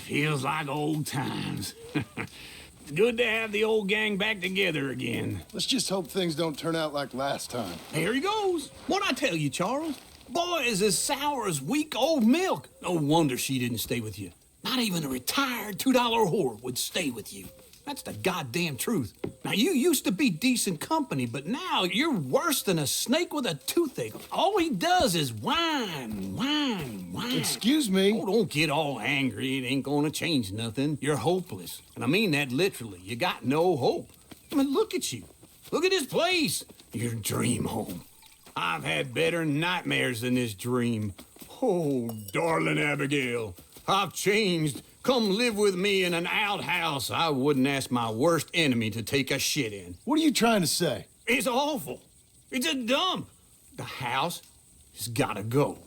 Feels like old times. Good to have the old gang back together again. Let's just hope things don't turn out like last time. Here he goes. What'd I tell you, Charles? Boy is as sour as week-old milk. No wonder she didn't stay with you. Not even a retired $2 whore would stay with you. That's the goddamn truth. Now, you used to be decent company, but now you're worse than a snake with a toothache. All he does is whine, whine, whine. Excuse me? Oh, don't get all angry. It ain't gonna change nothing. You're hopeless. And I mean that literally. You got no hope. I mean, look at you. Look at this place. Your dream home. I've had better nightmares than this dream. Oh, darling Abigail, I've changed. Come live with me in an outhouse I wouldn't ask my worst enemy to take a shit in. What are you trying to say? It's awful. It's a dump. The house has gotta go.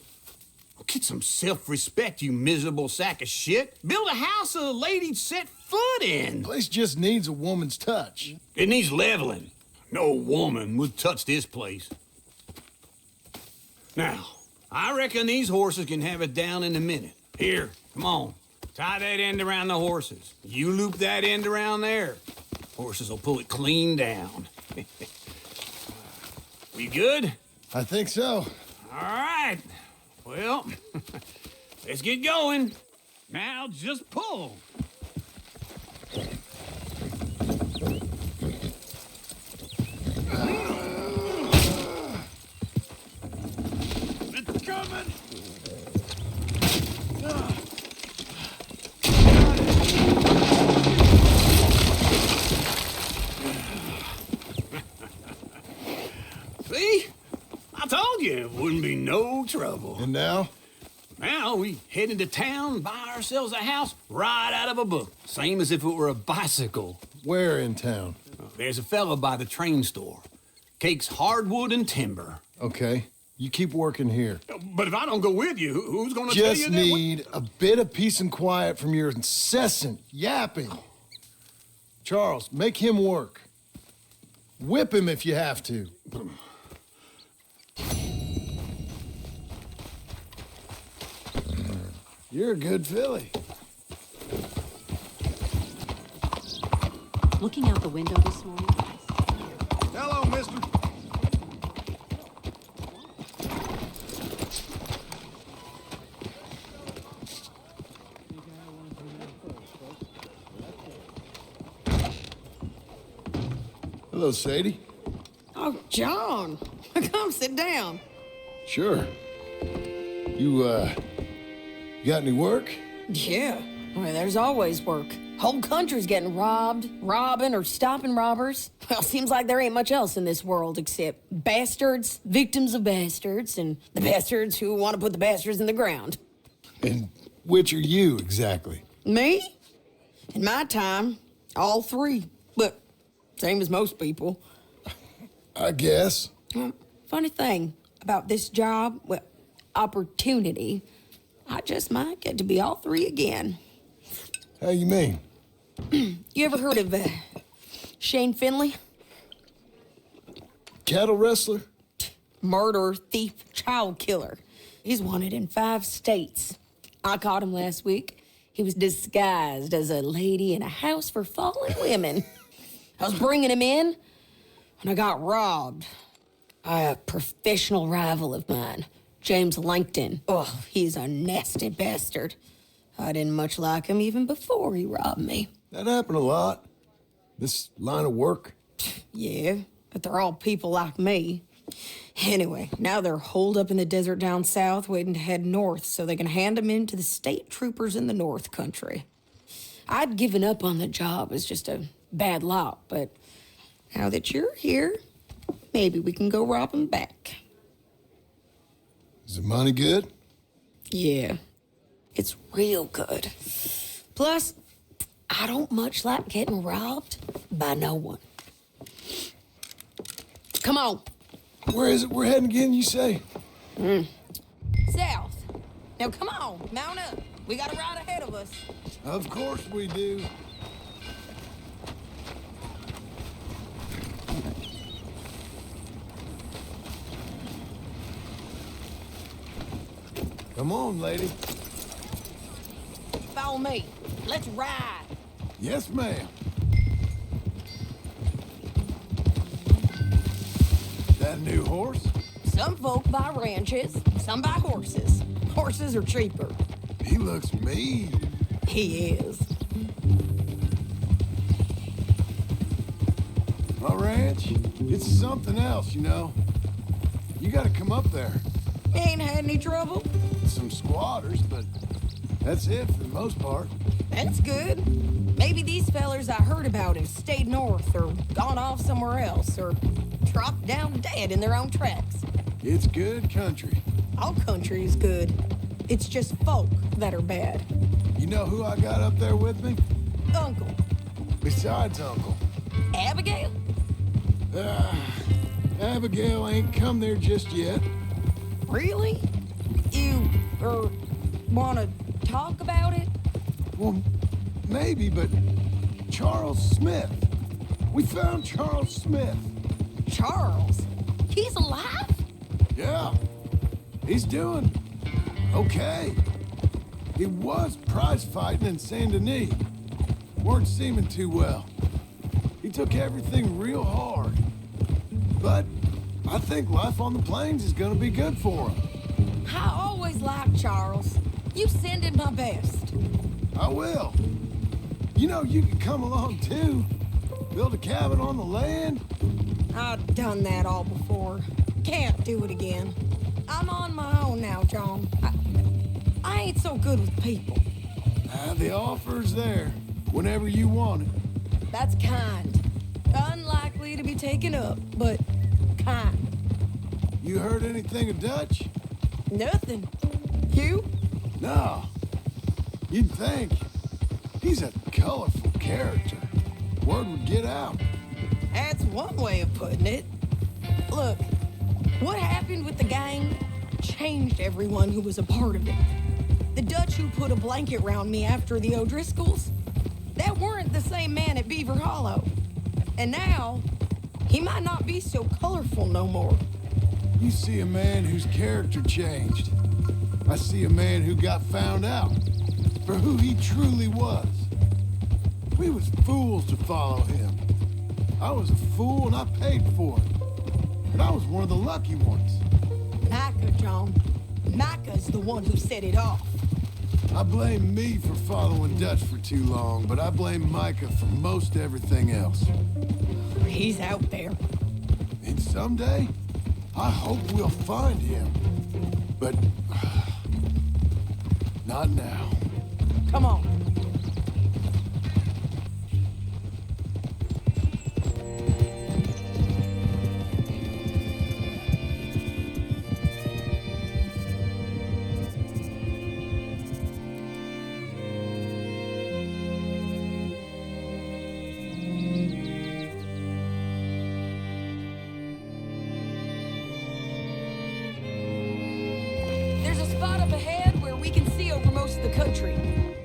Get some self-respect, you miserable sack of shit. Build a house a lady'd set foot in. The place just needs a woman's touch. It needs leveling. No woman would touch this place. Now, I reckon these horses can have it down in a minute. Here, come on. Tie that end around the horses. You loop that end around there. Horses will pull it clean down. We good? I think so. All right. Well, let's get going. Now just pull. It's coming. See? I told you it wouldn't be no trouble. And now? Now we head into town, buy ourselves a house right out of a book. Same as if it were a bicycle. Where in town? There's a fella by the train store. Cakes hardwood and timber. Okay. You keep working here. But if I don't go with you, who's gonna tell you Just that? need a bit of peace and quiet from your incessant yapping. Charles, make him work. Whip him if you have to. You're a good filly. Looking out the window this morning. Hello, mister. Hello, Sadie. Oh, John, come sit down. Sure. You got any work? Yeah, well, there's always work. Whole country's getting robbed, robbing, or stopping robbers. Well, seems like there ain't much else in this world except bastards, victims of bastards, and the bastards who want to put the bastards in the ground. And which are you, exactly? Me? In my time, all three. But same as most people. I guess. Funny thing about this job, well, opportunity, I just might get to be all three again. How you mean? You ever heard of Shane Finley? Cattle wrestler? Murderer, thief, child killer. He's wanted in 5 states. I caught him last week. He was disguised as a lady in a house for fallen women. I was bringing him in, and I got robbed by a professional rival of mine, James Langton. Oh, he's a nasty bastard. I didn't much like him even before he robbed me. That happened a lot. This line of work. Yeah, but they're all people like me. Anyway, now they're holed up in the desert down south waiting to head north so they can hand them in to the state troopers in the north country. I'd given up on the job as just a bad lot, but now that you're here, maybe we can go rob them back. Is the money good? Yeah, it's real good. Plus, I don't much like getting robbed by no one. Come on. Where is it we're heading again, you say? South. Now, come on, mount up. We got a ride ahead of us. Of course we do. Come on, lady. Fall Follow me. Let's ride. Yes, ma'am. That a new horse? Some folk buy ranches, some buy horses. Horses are cheaper. He looks mean. He is. My ranch, it's something else, you know. You gotta come up there. Ain't had any trouble? Some squatters, but that's it for the most part. That's good. Maybe these fellers I heard about have stayed north or gone off somewhere else or dropped down dead in their own tracks. It's good country. All country is good. It's just folk that are bad. You know who I got up there with me? Uncle. Besides Uncle. Abigail? Abigail ain't come there just yet. Really? You, wanna talk about it? Well, maybe, but Charles Smith. We found Charles Smith. Charles? He's alive? Yeah. He's doing okay. He was prize fighting in Saint Denis. Weren't seeming too well. He took everything real hard. But I think life on the plains is gonna be good for him. I always liked Charles. You send him my best. I will. You know, you can come along too. Build a cabin on the land. I've done that all before. Can't do it again. I'm on my own now, John. I ain't so good with people. The offer's there whenever you want it. That's kind. Unlikely to be taken up, but kind. You heard anything of Dutch? Nothing. You? No. You'd think. He's a colorful character. Word would get out. That's one way of putting it. Look, what happened with the gang changed everyone who was a part of it. The Dutch who put a blanket round me after the O'Driscolls, that weren't the same man at Beaver Hollow. And now, he might not be so colorful no more. You see a man whose character changed. I see a man who got found out for who he truly was. We was fools to follow him. I was a fool and I paid for it. But I was one of the lucky ones. Micah, John. Micah's the one who set it off. I blame me for following Dutch for too long, but I blame Micah for most everything else. He's out there. And someday, I hope we'll find him. But not now. Come on.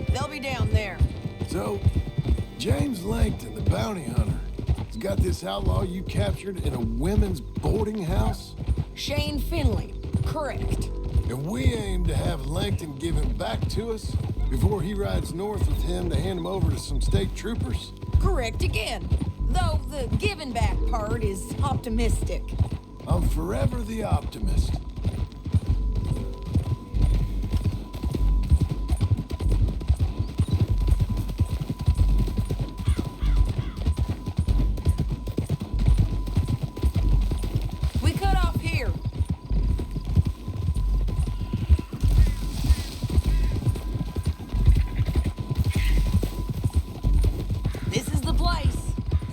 They'll be down there. So, James Langton, the bounty hunter, has got this outlaw you captured in a women's boarding house? Shane Finley, correct. And we aim to have Langton give him back to us before he rides north with him to hand him over to some state troopers? Correct again. Though the giving back part is optimistic. I'm forever the optimist.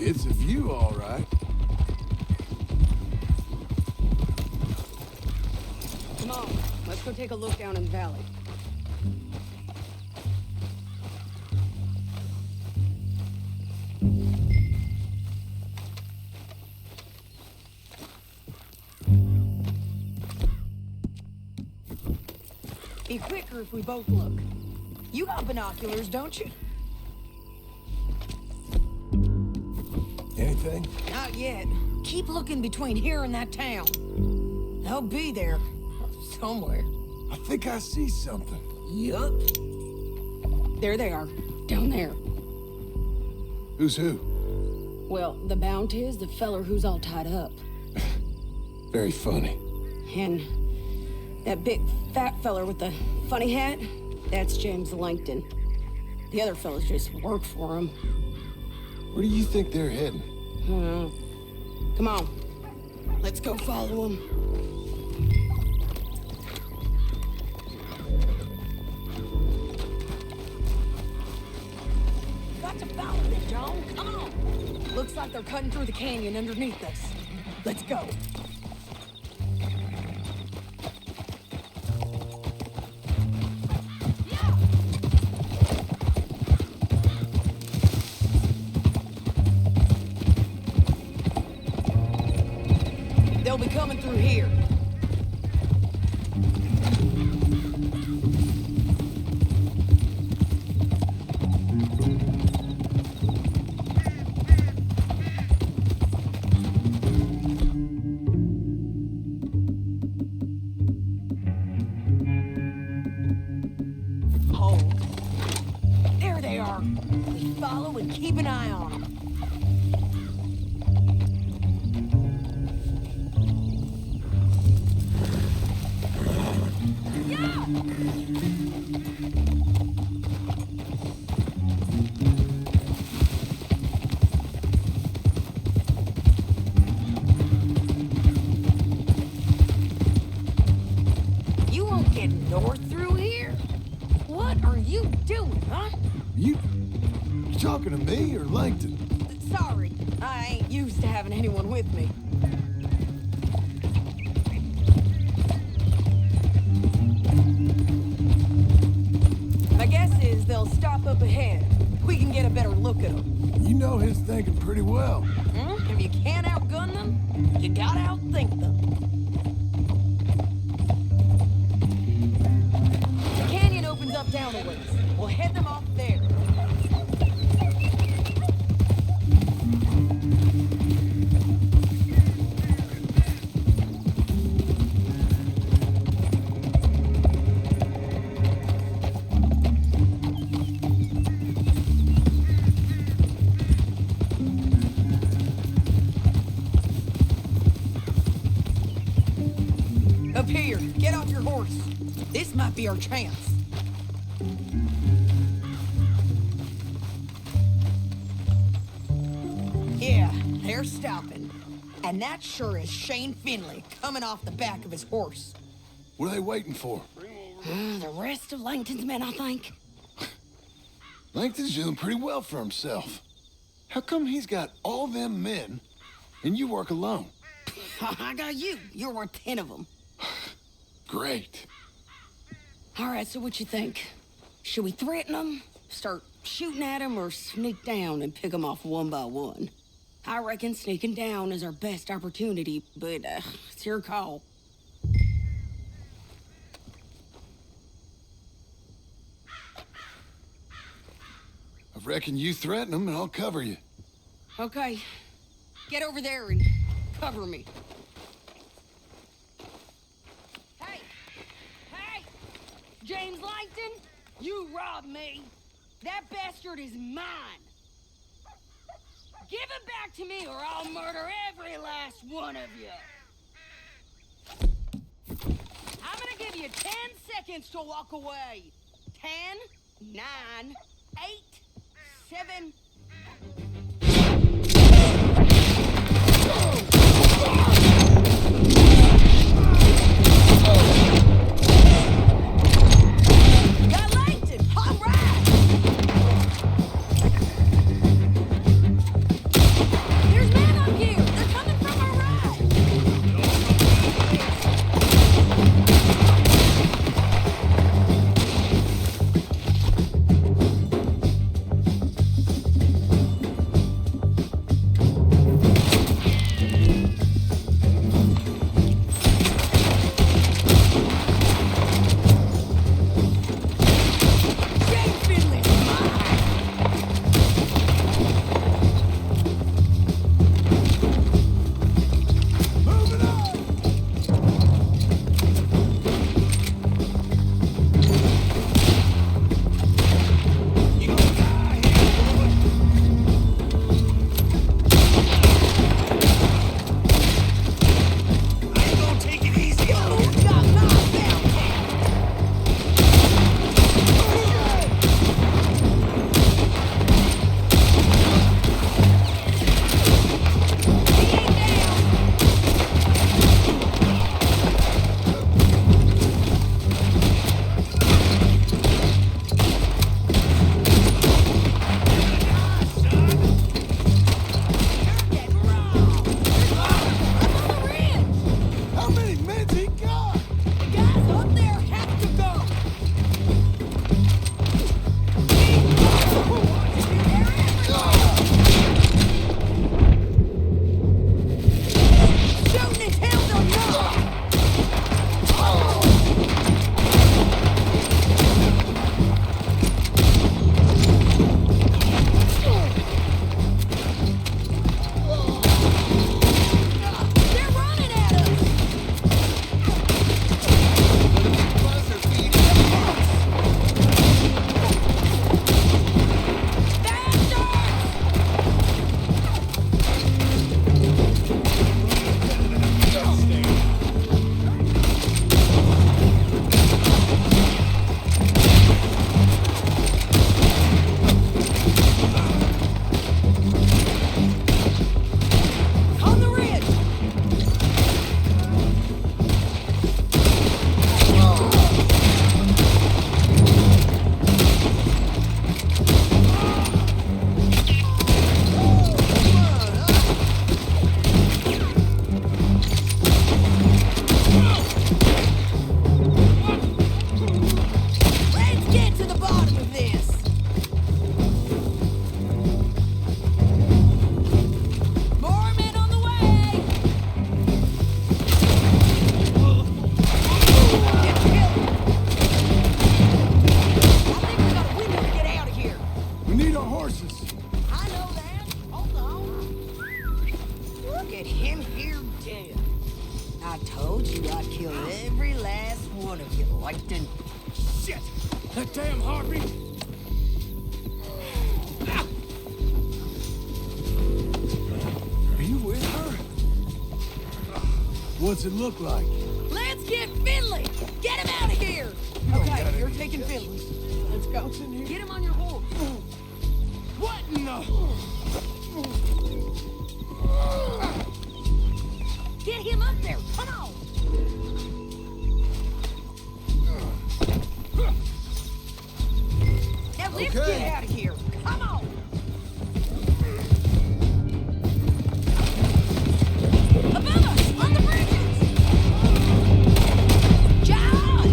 It's a view, all right. Come on, let's go take a look down in the valley. Be quicker if we both look. You got binoculars, don't you? Anything? Not yet. Keep looking between here and that town. They'll be there. Somewhere. I think I see something. Yup. There they are, down there. Who's who? Well, the bounty is the feller who's all tied up. Very funny. And that big fat feller with the funny hat, that's James Langton. The other fellas just work for him. Where do you think they're heading? Come on, let's go follow him. Got to follow them, John. Come on. Looks like they're cutting through the canyon underneath us. Let's go. They'll be coming through here. Hold. There they are. We follow and keep an eye on them. You won't get north through here? What are you doing, huh? You talking to me or Langton? Sorry, I ain't used to having anyone with me. My guess is they'll stop up ahead. We can get a better look at them. You know his thinking pretty well. If you can't outgun them, you gotta outthink them. The canyon opens up down a ways. We'll head them off there. Up here, get off your horse. This might be our chance. Yeah, they're stopping. And that sure is Shane Finley coming off the back of his horse. What are they waiting for? The rest of Langton's men, I think. Langton's doing pretty well for himself. How come he's got all them men and you work alone? I got you. You're worth 10 of them. Great. All right, so what you think? Should we threaten them, start shooting at them, or sneak down and pick them off one by one? I reckon sneaking down is our best opportunity, but it's your call. I reckon you threaten them and I'll cover you. Okay, get over there and cover me. Hey! Hey! James Langton, you robbed me. That bastard is mine. Give it back to me or I'll murder every last one of you. I'm gonna give you 10 seconds to walk away. 10, 9, 8, 7... Got Langton! All right! There's men up here! They're coming from our right! damn harpy! Are you with her? What's it look like? Let's get Finley! Get him out of here! Okay, you're taking Finley. Let's go. Get him on your horse. What in the... Get him up there. Come on. Now let's Okay. get out of here. Come on. Above us, on the bridges. John!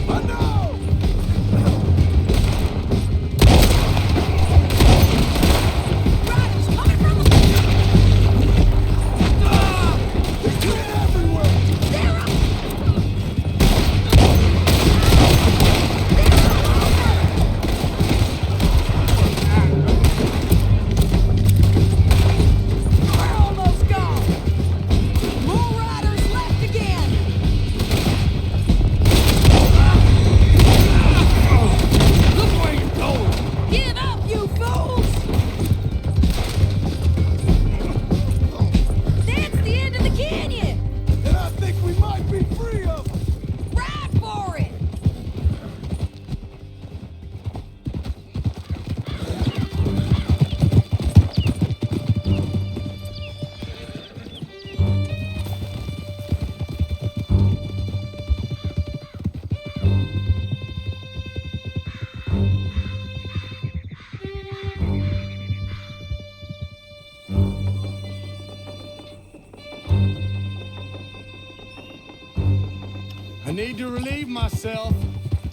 I know! Riders coming from the... They're getting everywhere! They're up. We're almost gone. More riders left again. Look where you're going! Give up, you fools! That's the end of the canyon! And I think we might be free of them! Ride for it! I need to relieve myself.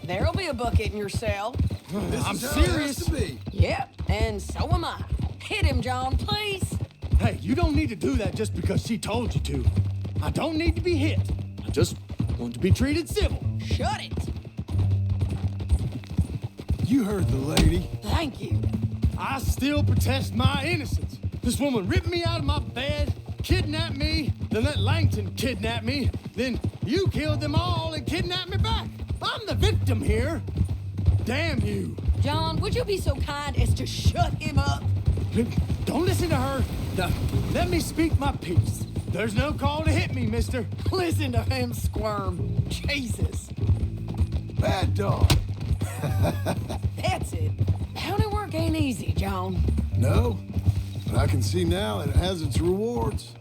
There'll be a bucket in your cell. I'm serious. Yep, and so am I. Hit him, John, please! Hey, you don't need to do that just because she told you to. I don't need to be hit. I just want to be treated civil. Shut it! You heard the lady. Thank you. I still protest my innocence. This woman ripped me out of my bed, kidnapped me, then let Langton kidnap me, then you killed them all and kidnapped me back. I'm the victim here. Damn you. John, would you be so kind as to shut him up? Don't listen to her. Now, let me speak my piece. There's no call to hit me, mister. Listen to him squirm. Jesus. Bad dog. That's it. County work ain't easy, John. No, but I can see now it has its rewards.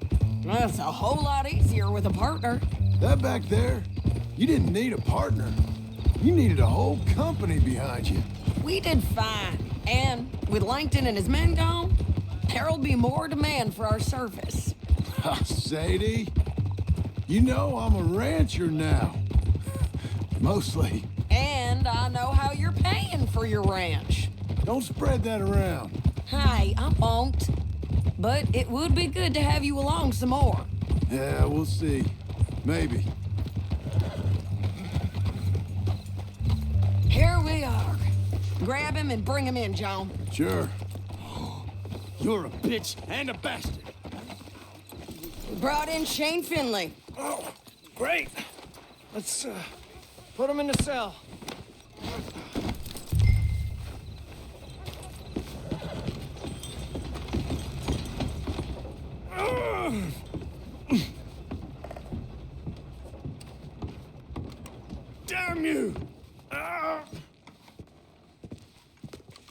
That's a whole lot easier with a partner. That back there, you didn't need a partner. You needed a whole company behind you. We did fine. And with Langton and his men gone, there'll be more demand for our service. Sadie, you know I'm a rancher now. Mostly. And I know how you're paying for your ranch. Don't spread that around. Hey, I won't. But it would be good to have you along some more. Yeah, we'll see. Maybe. Here we are. Grab him and bring him in, John. Sure. You're a bitch and a bastard. We brought in Shane Finley. Oh, great. Let's put him in the cell. Damn you!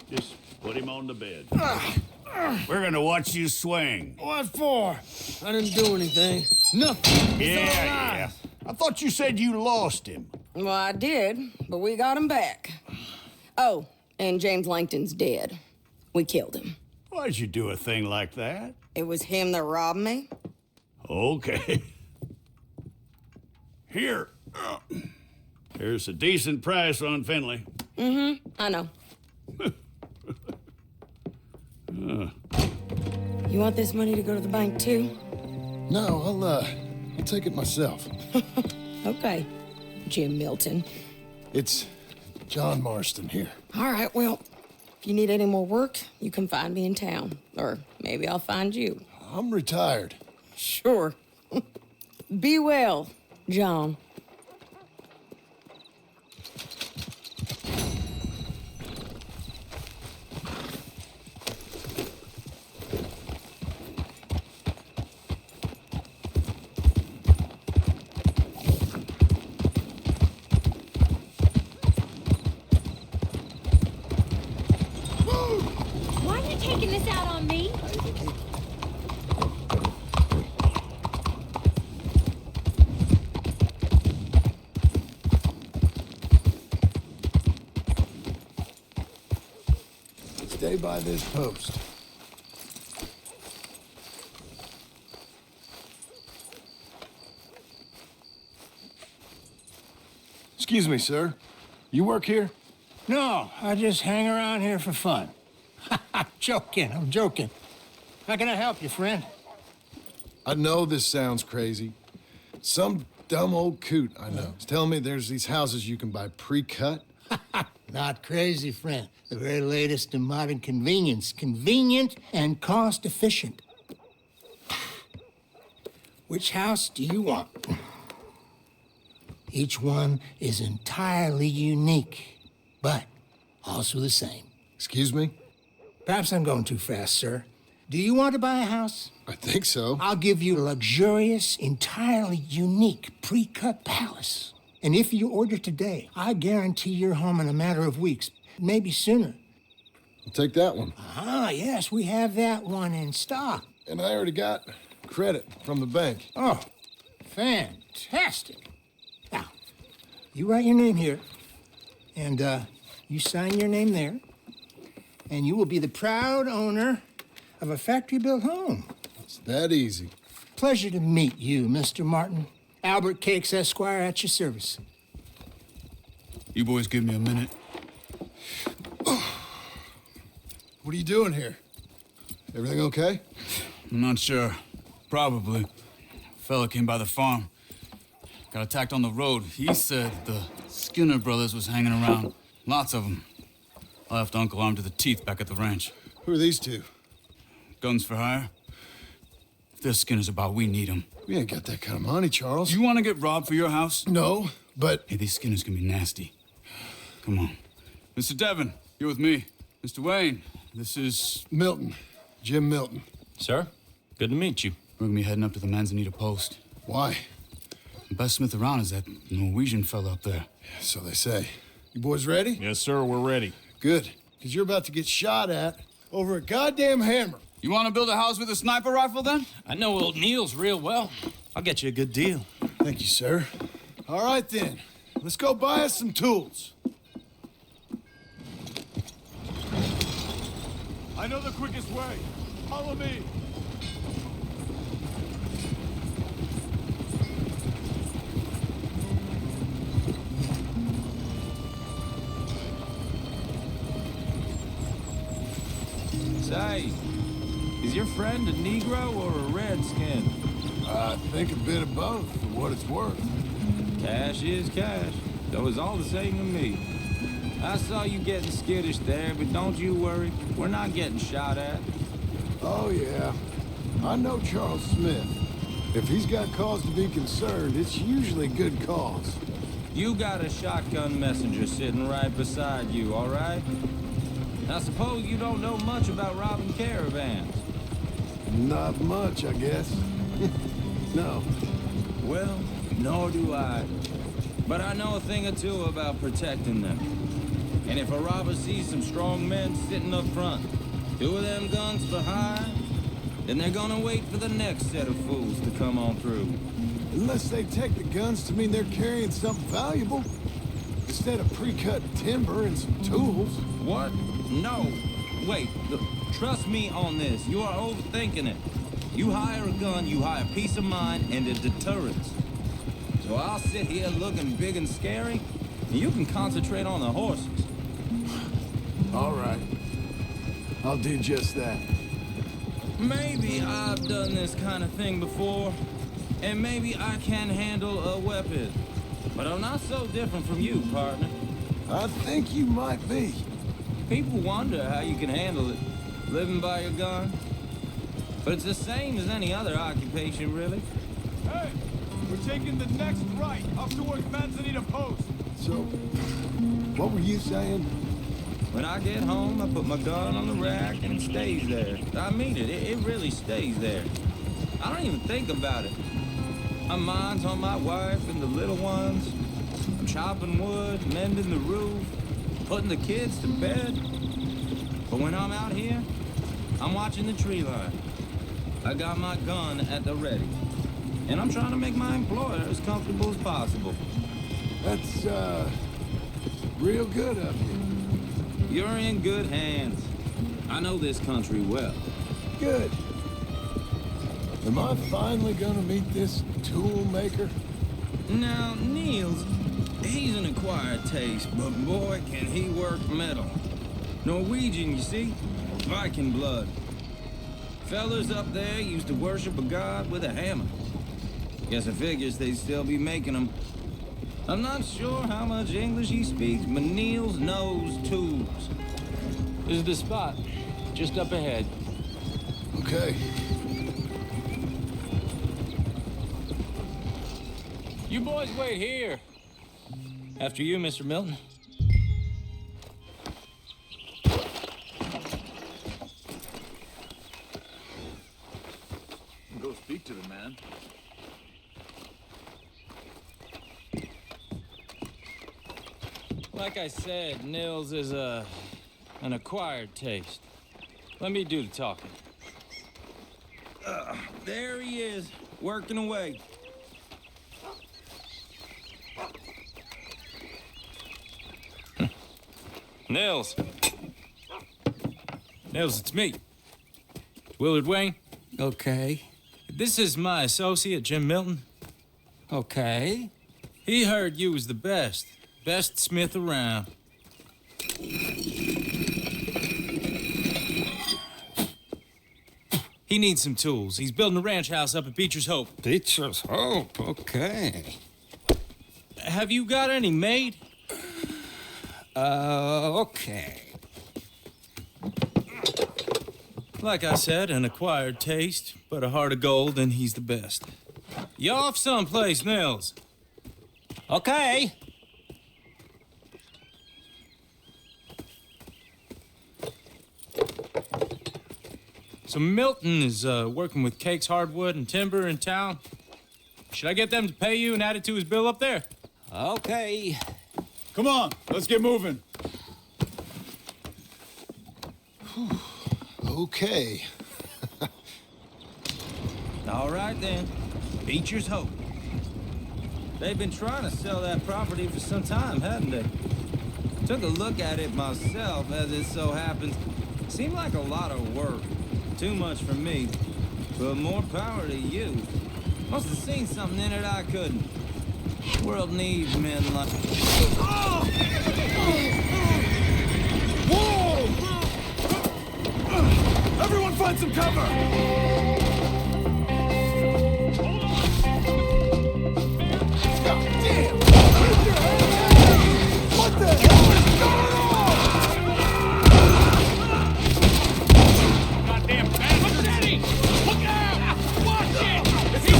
Just put him on the bed. We're gonna watch you swing. What for? I didn't do anything. Nothing. Yeah. I thought you said you lost him. Well, I did, but we got him back. Oh, and James Langton's dead. We killed him. Why'd you do a thing like that? It was him that robbed me. Okay. Here. Here's a decent price on Finley. I know. You want this money to go to the bank, too? No, I'll take it myself. Okay, Jim Milton. It's John Marston here. All right, well, if you need any more work, you can find me in town. Or maybe I'll find you. I'm retired. Sure. Be well, John. miss out on me. Stay by this post. Excuse me, sir. You work here? No, I just hang around here for fun. I'm joking. How can I help you, friend? I know this sounds crazy. Some dumb old coot I know is telling me there's these houses you can buy pre-cut. Not crazy, friend. The very latest in modern convenience. Convenient and cost-efficient. Which house do you want? Each one is entirely unique, but also the same. Excuse me? Perhaps I'm going too fast, sir. Do you want to buy a house? I think so. I'll give you a luxurious, entirely unique pre-cut palace. And if you order today, I guarantee you're home in a matter of weeks, maybe sooner. I'll take that one. Ah, yes, we have that one in stock. And I already got credit from the bank. Oh, fantastic. Now, you write your name here, and you sign your name there, and you will be the proud owner of a factory-built home. It's that easy. Pleasure to meet you, Mr. Martin. Albert Cakes, Esquire, at your service. You boys give me a minute. What are you doing here? Everything okay? I'm not sure. Probably. Fella came by the farm. Got attacked on the road. He said the Skinner brothers was hanging around. Lots of them. I left Uncle armed to the teeth back at the ranch. Who are these two? Guns for hire? If there's Skinner's about, we need them. We ain't got that kind of money, Charles. You want to get robbed for your house? No, but... Hey, these Skinners can be nasty. Come on. Mr. Devon, you're with me. Mr. Wayne, this is... Milton. Jim Milton. Sir, good to meet you. We're gonna be heading up to the Manzanita post. Why? The best smith around is that Norwegian fella up there. So they say. You boys ready? Yes, sir, we're ready. Good. Because you're about to get shot at over a goddamn hammer. You want to build a house with a sniper rifle, then? I know old Neil's real well. I'll get you a good deal. Thank you, sir. All right, then. Let's go buy us some tools. I know the quickest way. Follow me. Say, is your friend a Negro or a Redskin? I think a bit of both, for what it's worth. Cash is cash, though it's all the same to me. I saw you getting skittish there, but don't you worry. We're not getting shot at. Oh, yeah. I know Charles Smith. If he's got cause to be concerned, it's usually good cause. You got a shotgun messenger sitting right beside you, all right? I suppose you don't know much about robbing caravans. Not much, I guess. No. Well, nor do I. But I know a thing or two about protecting them. And if a robber sees some strong men sitting up front, 2 of them guns for hire, then they're gonna wait for the next set of fools to come on through. Unless they take the guns to mean they're carrying something valuable. Instead of pre-cut timber and some tools. What? No. Wait, look, trust me on this. You are overthinking it. You hire a gun, you hire peace of mind and a deterrence. So I'll sit here looking big and scary, and you can concentrate on the horses. All right. I'll do just that. Maybe I've done this kind of thing before, and maybe I can handle a weapon. But I'm not so different from you, partner. I think you might be. People wonder how you can handle it, living by your gun. But it's the same as any other occupation, really. Hey, we're taking the next right up towards Manzanita Post. So, what were you saying? When I get home, I put my gun on the rack and it stays there. I mean it, it really stays there. I don't even think about it. My mind's on my wife and the little ones. I'm chopping wood, mending the roof, putting the kids to bed. But when I'm out here, I'm watching the tree line. I got my gun at the ready. And I'm trying to make my employer as comfortable as possible. That's, real good of you. You're in good hands. I know this country well. Good. Am I finally gonna meet this tool maker? Now, Niels, he's an acquired taste, but boy, can he work metal. Norwegian, you see? Viking blood. Fellas up there used to worship a god with a hammer. Guess I figures they'd still be making them. I'm not sure how much English he speaks, but Niels knows tools. This is the spot, just up ahead. Okay. You boys wait here. After you, Mr. Milton. Go speak to the man. Like I said, Nils is an acquired taste. Let me do the talking. There he is, working away. Nils. Nils, it's me. Willard Wayne. Okay. This is my associate, Jim Milton. Okay. He heard you was the best smith around. He needs some tools. He's building a ranch house up at Beecher's Hope. Beecher's Hope, okay. Have you got any made? Okay. Like I said, an acquired taste, but a heart of gold, and he's the best. You off someplace, Nils? Okay. So Milton is working with Cake's Hardwood and Timber in town. Should I get them to pay you and add it to his bill up there? Okay. Come on, let's get moving. Okay. All right then, Beecher's Hope. They've been trying to sell that property for some time, hadn't they? Took a look at it myself, as it so happens. Seemed like a lot of work. Too much for me, but more power to you. Must have seen something in it I couldn't. The world needs men like... Whoa! Everyone find some cover! God damn! What the hell is going on? Goddamn machete! Look out! Watch it! If he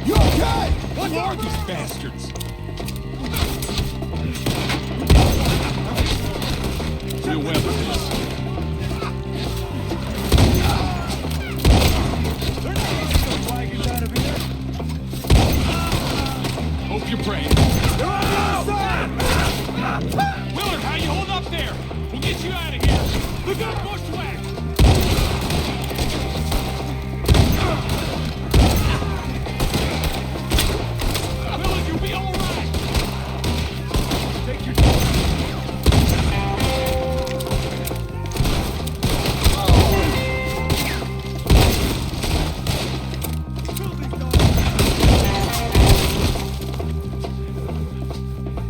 You okay? What are these bastards? real weapons. They're not getting no wagons out of here. Hope you're praying. They're on the other side! Willard, how you hold up there? We'll get you out of here. We got bushwhacked. Willard, you'll be all right. Take your time.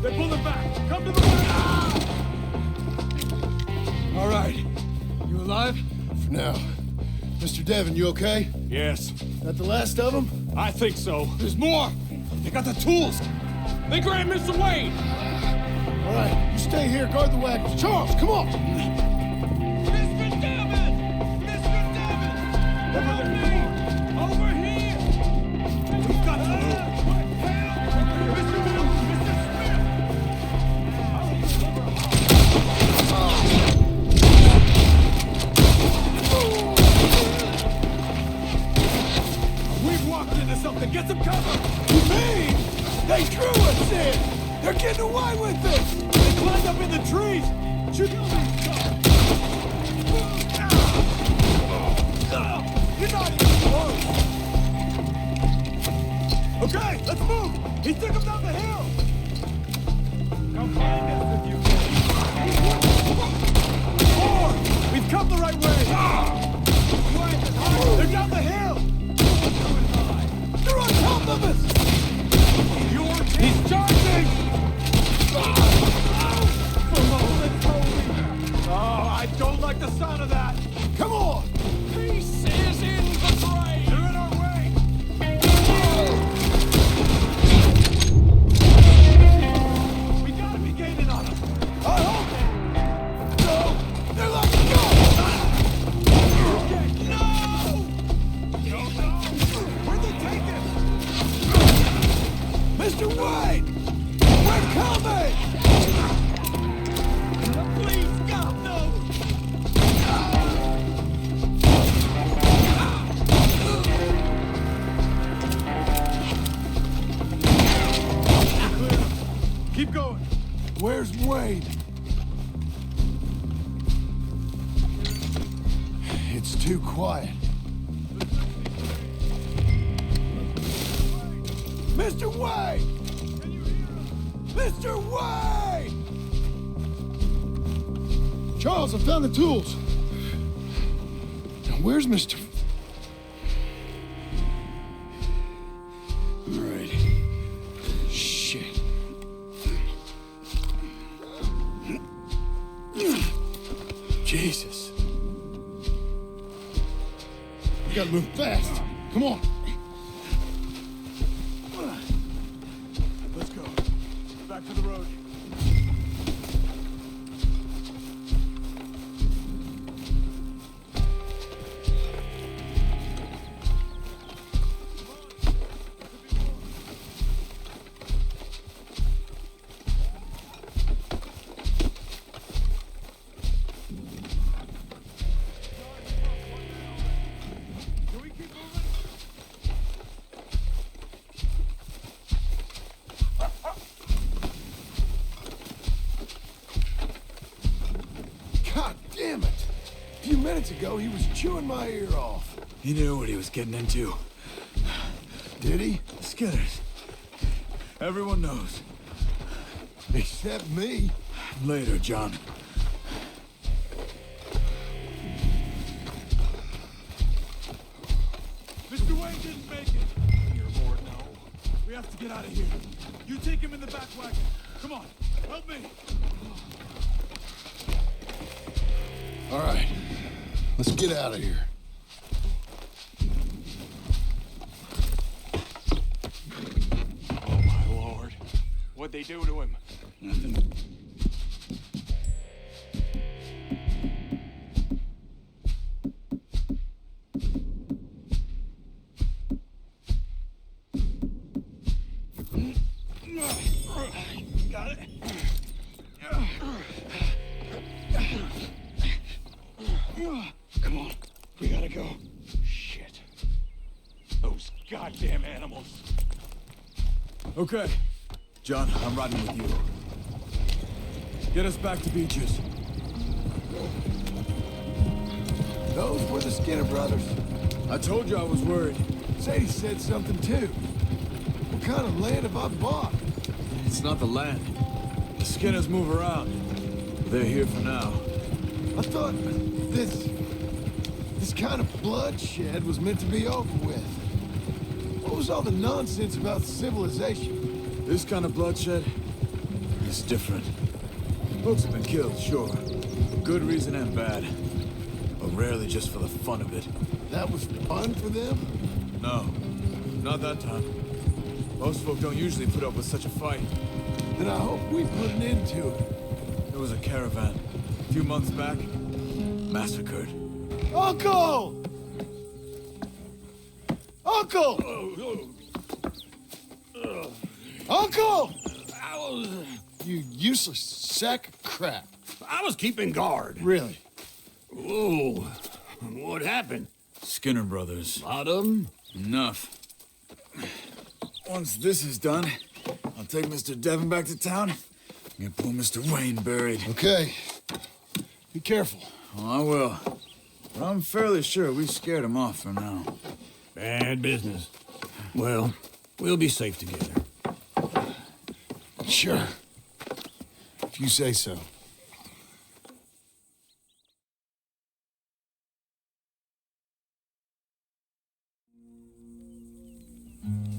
They're pulling back. Come to the right. All right. You alive? For now. Mr. Devon, you okay? Yes. That the last of them? I think so. There's more. They got the tools. They grabbed Mr. Wayne. All right, you stay here, guard the wagons. Charles, come on! Mr. Devon! Mr. Devon! Help me! Over here! We've got to move. Mr. Devon! Mr. Smith! We've walked into something. Get some cover! You mean? They drew us in! They're getting away with it! They climbed up in the trees! Shoot! He took him down the hill! Come find us if you can. Forward! We've come the right way! They're down the hill! They're on top of us! He's charging! Oh, I don't like the sound of that! Come on! Peace is in the fray! They're in our way! We gotta be gaining on them! I hope! No! They're letting go! Okay. No! No! Where'd they take him? Mr. Wayne! We're coming! Please, God, no! Keep going. Where's Wayne? It's too quiet. Mr. Wayne! Mr. Wayne! Charles, I found the tools. Now, where's Mr. All right. Shit. Jesus. We gotta move fast. Come on. Let's go. Back to the road. God damn it! A few minutes ago, he was chewing my ear off. He knew what he was getting into. Did he? Skinners. Everyone knows. Except me. Later, John. Mr. Wayne didn't make it. You're aboard now. We have to get out of here. You take him in the back wagon. Come on, help me. All right. Let's get out of here. Oh, my Lord. What'd they do to him? Nothing. Got it. Come on. We gotta go. Shit. Those goddamn animals. Okay. John, I'm riding with you. Get us back to Beaches. Those were the Skinner brothers. I told you I was worried. Sadie said something too. What kind of land have I bought? It's not the land. The Skinners move around. They're here for now. I thought this kind of bloodshed was meant to be over with. What was all the nonsense about civilization? This kind of bloodshed is different. Folks have been killed, sure. For good reason and bad. But rarely just for the fun of it. That was fun for them? No, not that time. Most folk don't usually put up with such a fight. Then I hope we put an end to it. There was a caravan a few months back, massacred. Uncle! Uncle! Uncle! You useless sack of crap. I was keeping guard. Really? Whoa. What happened? Skinner brothers. Lot of them? Enough. Once this is done, I'll take Mr. Devon back to town and get poor Mr. Wayne buried. Okay. Be careful. Oh, I will. But I'm fairly sure we scared him off for now. Bad business. Well, we'll be safe together. Sure. If you say so.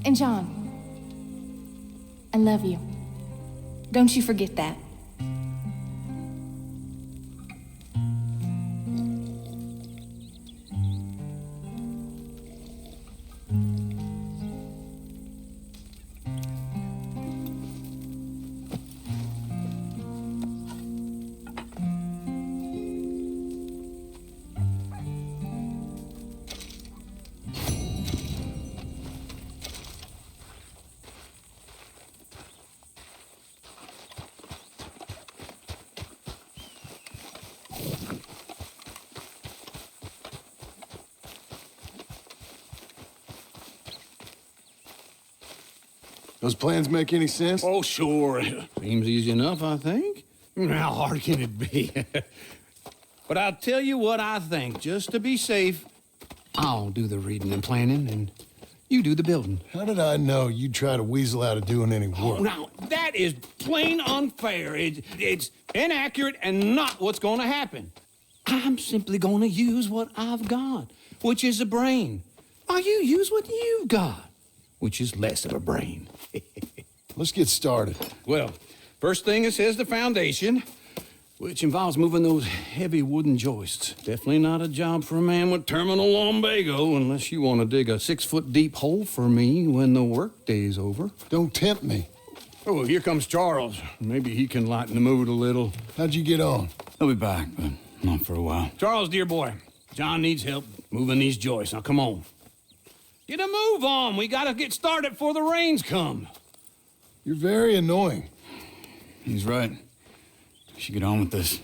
And John, I love you. Don't you forget that. Those plans make any sense? Oh, sure. Seems easy enough, I think. How hard can it be? But I'll tell you what I think. Just to be safe, I'll do the reading and planning, and you do the building. How did I know you'd try to weasel out of doing any work? Now, that is plain unfair. It's inaccurate and not what's going to happen. I'm simply going to use what I've got, which is a brain. While you use what you've got, which is less of a brain. Let's get started. Well, first thing it says the foundation, which involves moving those heavy wooden joists. Definitely not a job for a man with terminal lumbago, unless you want to dig a 6-foot deep hole for me when the workday's over. Don't tempt me. Oh, here comes Charles. Maybe he can lighten the mood a little. How'd you get on? He'll be back, but not for a while. Charles, dear boy, John needs help moving these joists. Now, come on. Get a move on. We gotta get started before the rains come. You're very annoying. He's right. We should get on with this.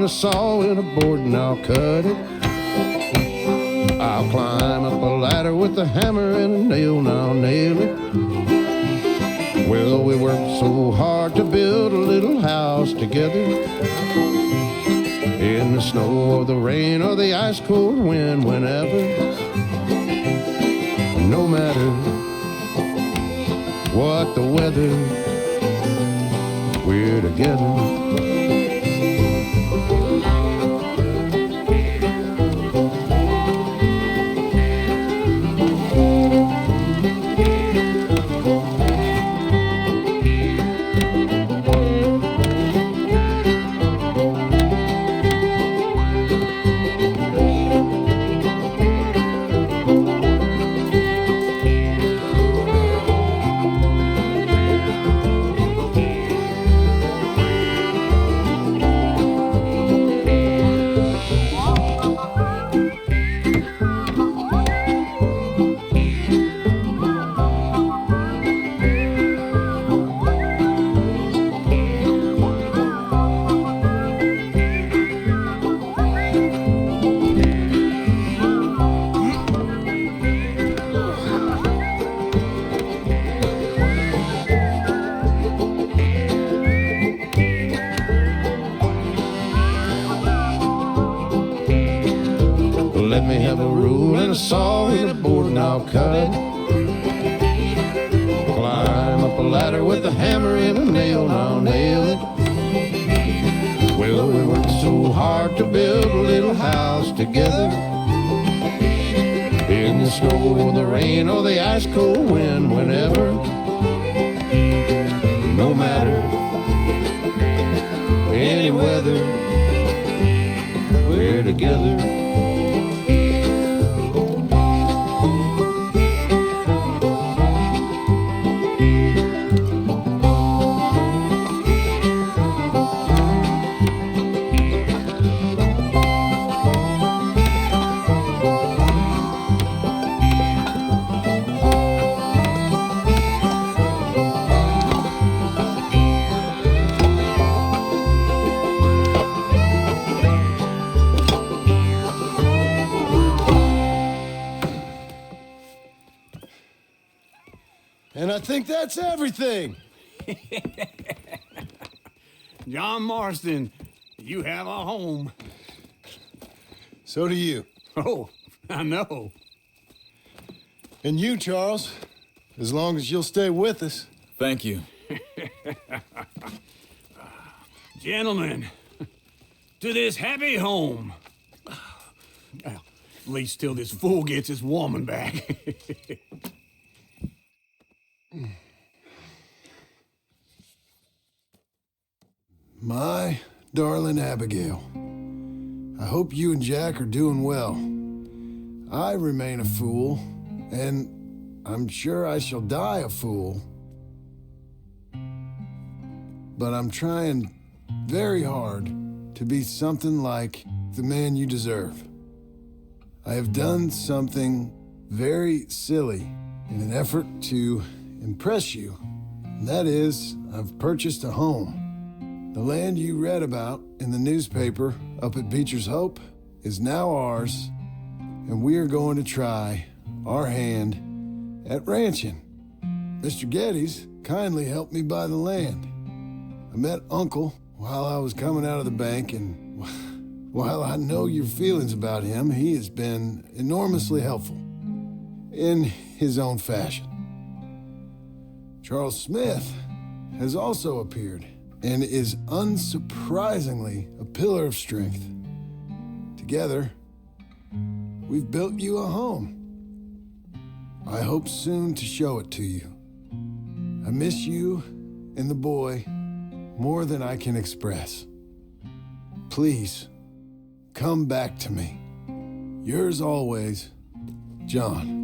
Saw and a board and I'll cut it. I'll climb up a ladder with a hammer and a nail and I'll nail it. Well, we worked so hard to build a little house together. In the snow or the rain or the ice cold wind, whenever. No matter what the weather, we're together. Let me have a rule and a saw and a board and I'll cut. Climb up a ladder with a hammer and a nail and I'll nail it. Well, we worked so hard to build a little house together. the snow or the rain or the ice cold wind, whenever, no matter, any weather, we're together. And I think that's everything. John Marston, you have a home. So do you. Oh, I know. And you, Charles, as long as you'll stay with us. Thank you. Gentlemen, to this happy home. Well, at least till this fool gets his woman back. My darling Abigail, I hope you and Jack are doing well. I remain a fool, and I'm sure I shall die a fool. But I'm trying very hard to be something like the man you deserve. I have done something very silly in an effort to impress you. And that is, I've purchased a home. The land you read about in the newspaper up at Beecher's Hope is now ours, and we are going to try our hand at ranching. Mr. Geddes kindly helped me buy the land. I met Uncle while I was coming out of the bank, and while I know your feelings about him, he has been enormously helpful in his own fashion. Charles Smith has also appeared and is unsurprisingly a pillar of strength. Together, we've built you a home. I hope soon to show it to you. I miss you and the boy more than I can express. Please, come back to me. Yours always, John.